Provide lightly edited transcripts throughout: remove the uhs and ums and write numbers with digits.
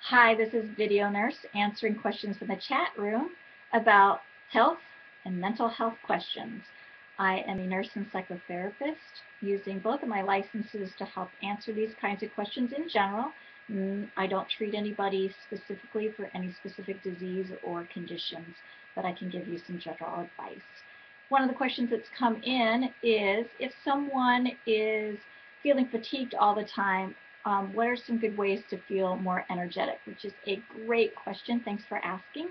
Hi, this is Video Nurse answering questions from the chat room about health and mental health questions. I am a nurse and psychotherapist using both of my licenses to help answer these kinds of questions in general. I don't treat anybody specifically for any specific disease or conditions, but I can give you some general advice. One of the questions that's come in is if someone is feeling fatigued all the time, what are some good ways to feel more energetic? Which is a great question. Thanks for asking.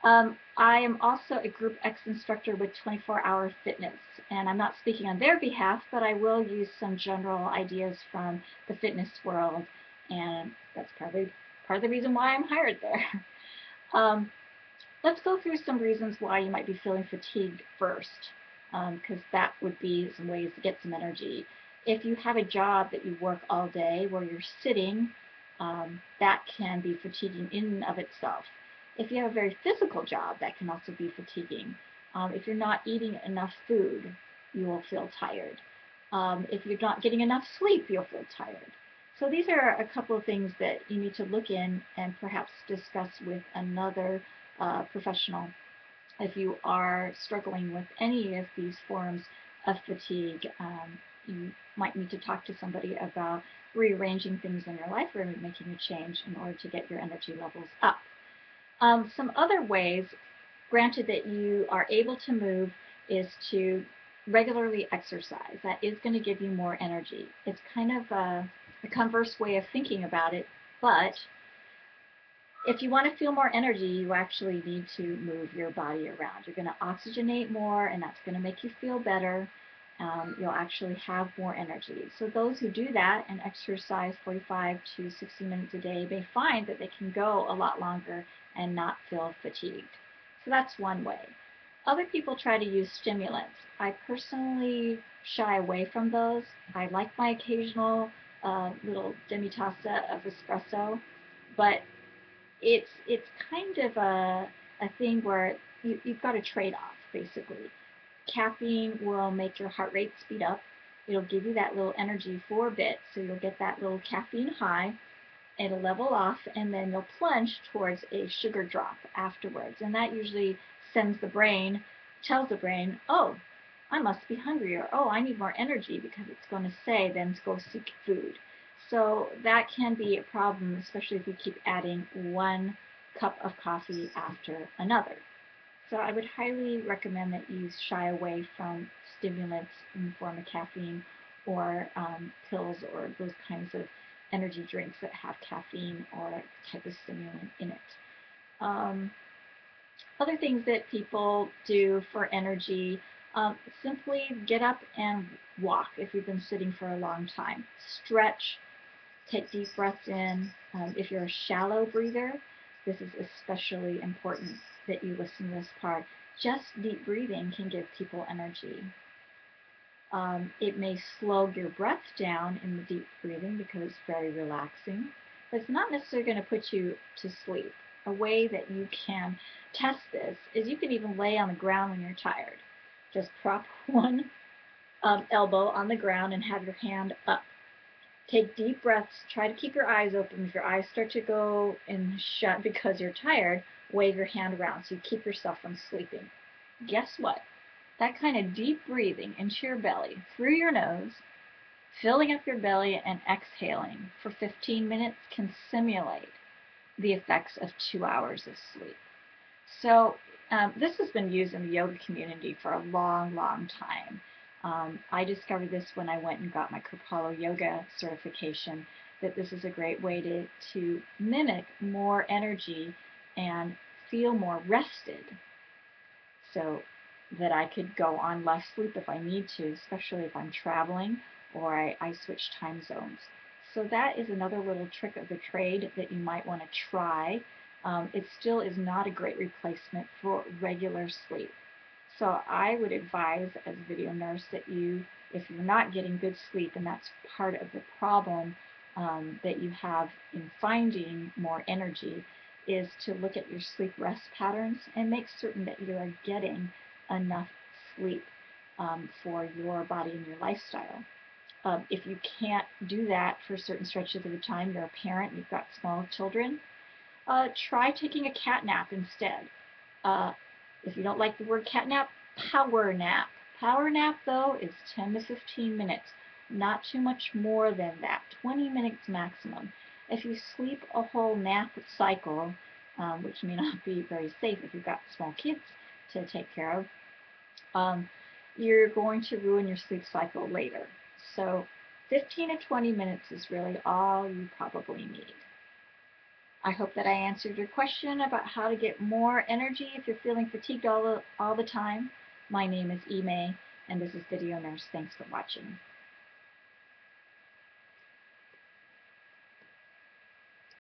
I am also a Group X instructor with 24-Hour Fitness, and I'm not speaking on their behalf, but I will use some general ideas from the fitness world, and that's probably part of the reason why I'm hired there. Let's go through some reasons why you might be feeling fatigued first, because that would be some ways to get some energy. If you have a job that you work all day where you're sitting, that can be fatiguing in and of itself. If you have a very physical job, that can also be fatiguing. If you're not eating enough food, you will feel tired. If you're not getting enough sleep, you'll feel tired. So these are a couple of things that you need to look in and perhaps discuss with another professional if you are struggling with any of these forms of fatigue. You might need to talk to somebody about rearranging things in your life or making a change in order to get your energy levels up. Some other ways, granted that you are able to move, is to regularly exercise. That is going to give you more energy. It's kind of a converse way of thinking about it, but if you want to feel more energy, you actually need to move your body around. You're going to oxygenate more, and that's going to make you feel better. You'll actually have more energy. So those who do that and exercise 45 to 60 minutes a day may find that they can go a lot longer and not feel fatigued. So that's one way. Other people try to use stimulants. I personally shy away from those. I like my occasional little demi-tassa of espresso, but it's kind of a thing where you've got a trade-off, basically. Caffeine will make your heart rate speed up. It'll give you that little energy for a bit, so you'll get that little caffeine high. It'll level off, and then you'll plunge towards a sugar drop afterwards. And that usually tells the brain, oh, I must be hungry, or oh, I need more energy, because it's going to say then to go seek food. So that can be a problem, especially if you keep adding one cup of coffee after another. So I would highly recommend that you shy away from stimulants in the form of caffeine or pills or those kinds of energy drinks that have caffeine or a type of stimulant in it. Other things that people do for energy, simply get up and walk if you've been sitting for a long time. Stretch, take deep breaths in. If you're a shallow breather, this is especially important that you listen to this part. Just deep breathing can give people energy. It may slow your breath down in the deep breathing because it's very relaxing, but it's not necessarily going to put you to sleep. A way that you can test this is you can even lay on the ground when you're tired. Just prop one elbow on the ground and have your hand up. Take deep breaths. Try to keep your eyes open. If your eyes start to go and shut because you're tired, wave your hand around so you keep yourself from sleeping. Guess what? That kind of deep breathing into your belly, through your nose, filling up your belly and exhaling for 15 minutes can simulate the effects of 2 hours of sleep. So this has been used in the yoga community for a long, long time. I discovered this when I went and got my Kripalu yoga certification, that this is a great way to mimic more energy and feel more rested so that I could go on less sleep if I need to, especially if I'm traveling or I switch time zones. So that is another little trick of the trade that you might want to try. It still is not a great replacement for regular sleep. So I would advise as a video nurse that if you're not getting good sleep, and that's part of the problem that you have in finding more energy, is to look at your sleep rest patterns and make certain that you are getting enough sleep for your body and your lifestyle. If you can't do that for certain stretches of the time, you're a parent, you've got small children, try taking a cat nap instead. Uh, if you don't like the word cat nap, power nap. Power nap, though, is 10 to 15 minutes, not too much more than that, 20 minutes maximum. If you sleep a whole nap cycle, which may not be very safe if you've got small kids to take care of, you're going to ruin your sleep cycle later. So 15 to 20 minutes is really all you probably need. I hope that I answered your question about how to get more energy if you're feeling fatigued all the time. My name is Ime, and this is Video Nurse. Thanks for watching.